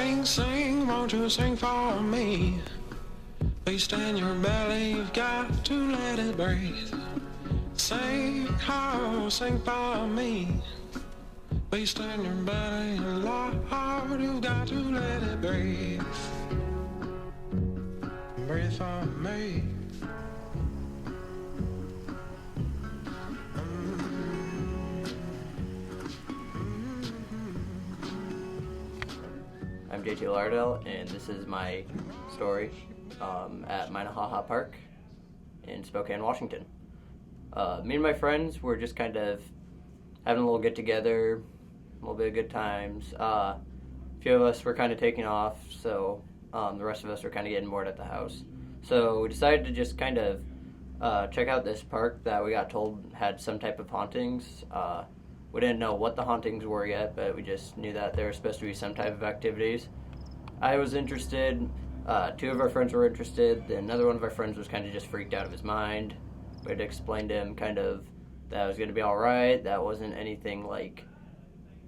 Sing, sing, won't you sing for me? Beast in your belly, you've got to let it breathe. Sing, oh, sing for me. Beast in your belly, Lord, you've got to let it breathe. Breathe for me. I'm JT Lardell, and this is my story at Minnehaha Park in Spokane, Washington. Me and my friends were just kind of having a little get-together, a little bit of good times. A few of us were kind of taking off, so the rest of us were kind of getting bored at the house. So we decided to just kind of check out this park that we got told had some type of hauntings. We didn't know what the hauntings were yet, but we just knew that there were supposed to be some type of activities. I was interested. Two of our friends were interested. Another one of our friends was kind of just freaked out of his mind. We had to explain to him kind of that it was going to be all right. That wasn't anything like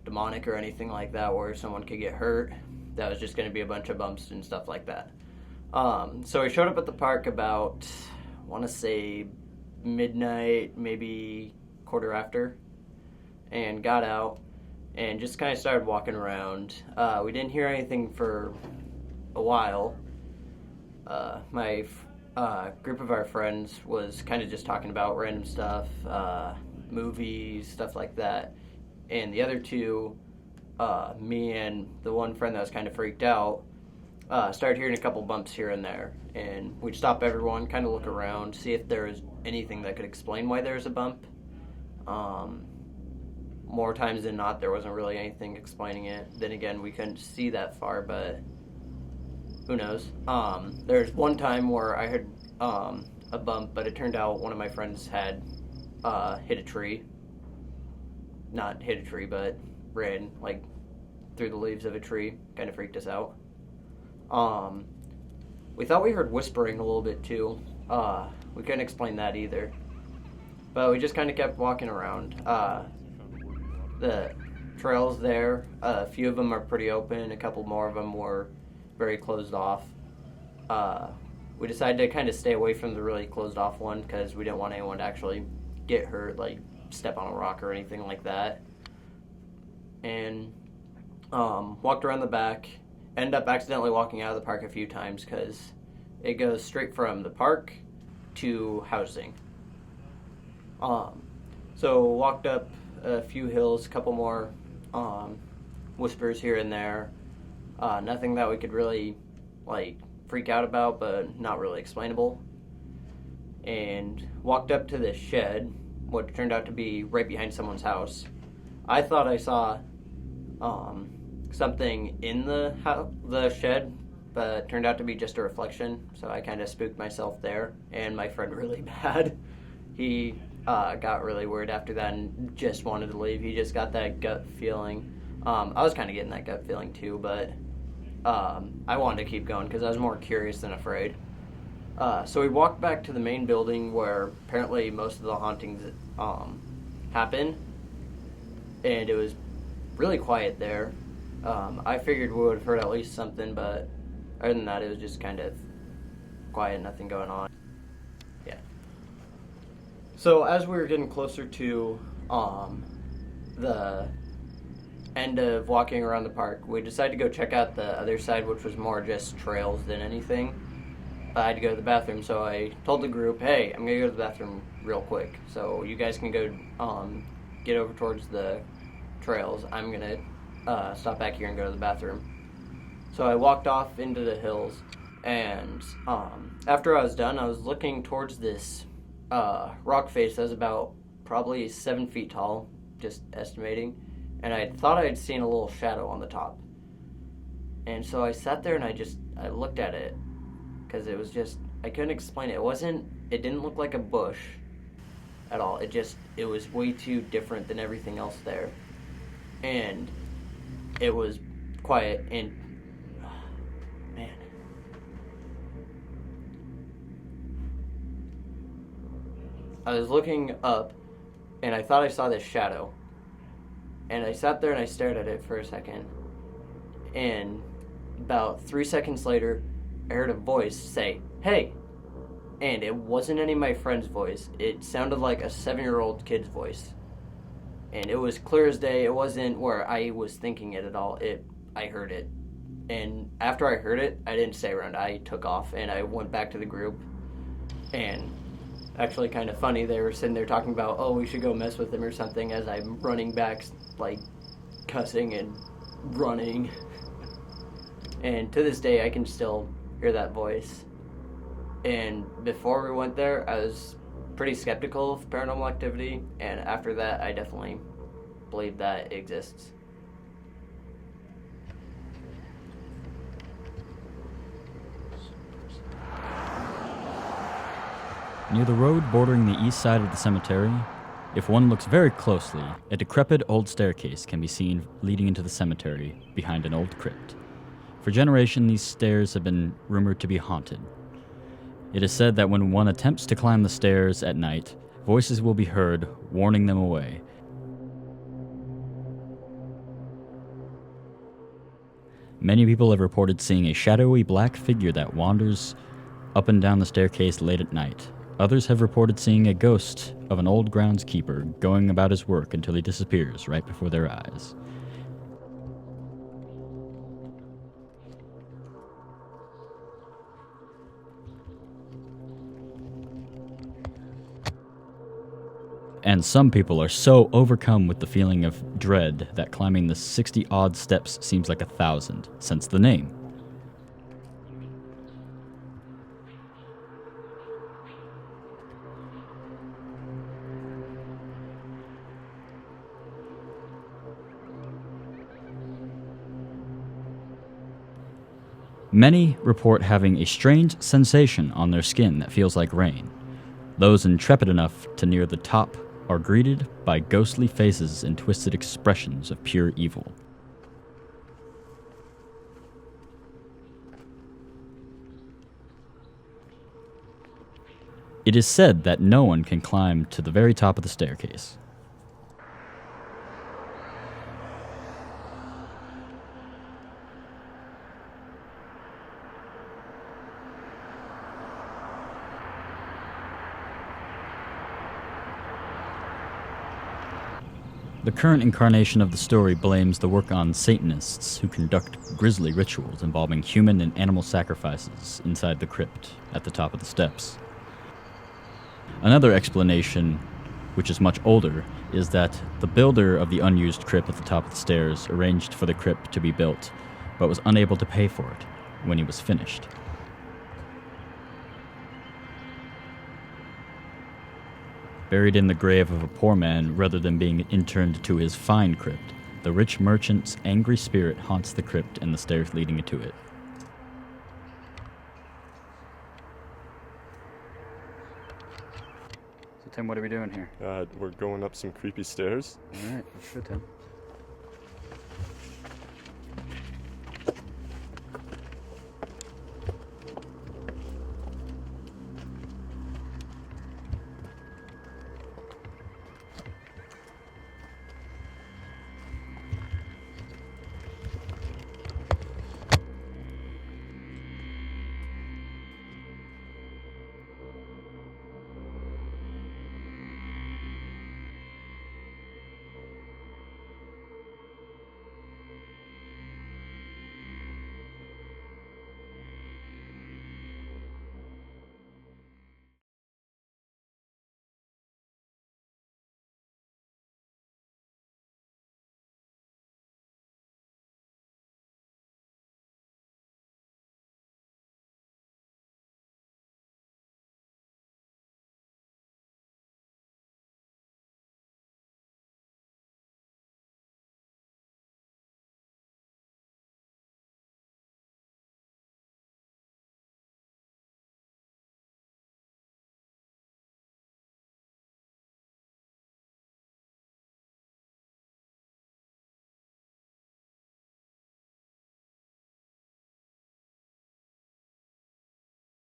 demonic or anything like that where someone could get hurt. That was just going to be a bunch of bumps and stuff like that. So we showed up at the park about, I want to say, midnight, maybe quarter after, and got out and just kind of started walking around. We didn't hear anything for a while. My group of our friends was kind of just talking about random stuff, movies, stuff like that. And the other two, me and the one friend that was kind of freaked out, started hearing a couple bumps here and there. And we'd stop everyone, kind of look around, see if there was anything that could explain why there was a bump. More times than not, there wasn't really anything explaining it. Then again, we couldn't see that far, but who knows? There's one time where I heard a bump, but it turned out one of my friends had hit a tree. Not hit a tree, but ran like through the leaves of a tree. Kind of freaked us out. We thought we heard whispering a little bit too. We couldn't explain that either. But we just kind of kept walking around. The trails there, a few of them are pretty open. A couple more of them were very closed off. We decided to kind of stay away from the really closed off one because we didn't want anyone to actually get hurt, like step on a rock or anything like that. And walked around the back. Ended up accidentally walking out of the park a few times because it goes straight from the park to housing. So walked up a few hills, a couple more whispers here and there. Nothing that we could really like freak out about, but not really explainable. And walked up to this shed, what turned out to be right behind someone's house. I thought I saw something in the shed, but it turned out to be just a reflection. So I kind of spooked myself there, and my friend really bad. He got really worried after that and just wanted to leave. He just got that gut feeling. I was kind of getting that gut feeling too, but I wanted to keep going because I was more curious than afraid. So we walked back to the main building where apparently most of the hauntings happen, and it was really quiet there. I figured we would have heard at least something, but other than that, it was just kind of quiet, nothing going on. Yeah. So as we were getting closer to the end of walking around the park, we decided to go check out the other side, which was more just trails than anything. I had to go to the bathroom, so I told the group, hey, I'm going to go to the bathroom real quick, so you guys can go get over towards the trails. I'm going to stop back here and go to the bathroom. So I walked off into the hills, and after I was done, I was looking towards this rock face that was about probably 7 feet tall, just estimating, and I thought I had seen a little shadow on the top. And so I sat there and I looked at it, because it was just, I couldn't explain it. It didn't look like a bush at all. It was way too different than everything else there. And it was quiet, and man. I was looking up, and I thought I saw this shadow. And I sat there and I stared at it for a second. And about 3 seconds later, I heard a voice say, "Hey!" And it wasn't any of my friend's voice. It sounded like a 7-year-old kid's voice. And it was clear as day. It wasn't where I was thinking it at all. I heard it. And after I heard it, I didn't stay around. I took off and I went back to the group. And actually kind of funny, they were sitting there talking about, oh, we should go mess with him or something, as I'm running back, like, cussing and running. And to this day, I can still hear that voice. And before we went there, I was pretty skeptical of paranormal activity, and after that, I definitely believe that it exists. Near the road bordering the east side of the cemetery, if one looks very closely, a decrepit old staircase can be seen leading into the cemetery behind an old crypt. For generations, these stairs have been rumored to be haunted. It is said that when one attempts to climb the stairs at night, voices will be heard warning them away. Many people have reported seeing a shadowy black figure that wanders up and down the staircase late at night. Others have reported seeing a ghost of an old groundskeeper going about his work until he disappears right before their eyes. And some people are so overcome with the feeling of dread that climbing the 60-odd steps seems like 1,000, since the name. Many report having a strange sensation on their skin that feels like rain. Those intrepid enough to near the top are greeted by ghostly faces and twisted expressions of pure evil. It is said that no one can climb to the very top of the staircase. The current incarnation of the story blames the work on Satanists who conduct grisly rituals involving human and animal sacrifices inside the crypt at the top of the steps. Another explanation, which is much older, is that the builder of the unused crypt at the top of the stairs arranged for the crypt to be built, but was unable to pay for it when he was finished. Buried in the grave of a poor man rather than being interned to his fine crypt, the rich merchant's angry spirit haunts the crypt and the stairs leading to it. So Tim, what are we doing here? We're going up some creepy stairs. All right, let's go, Tim.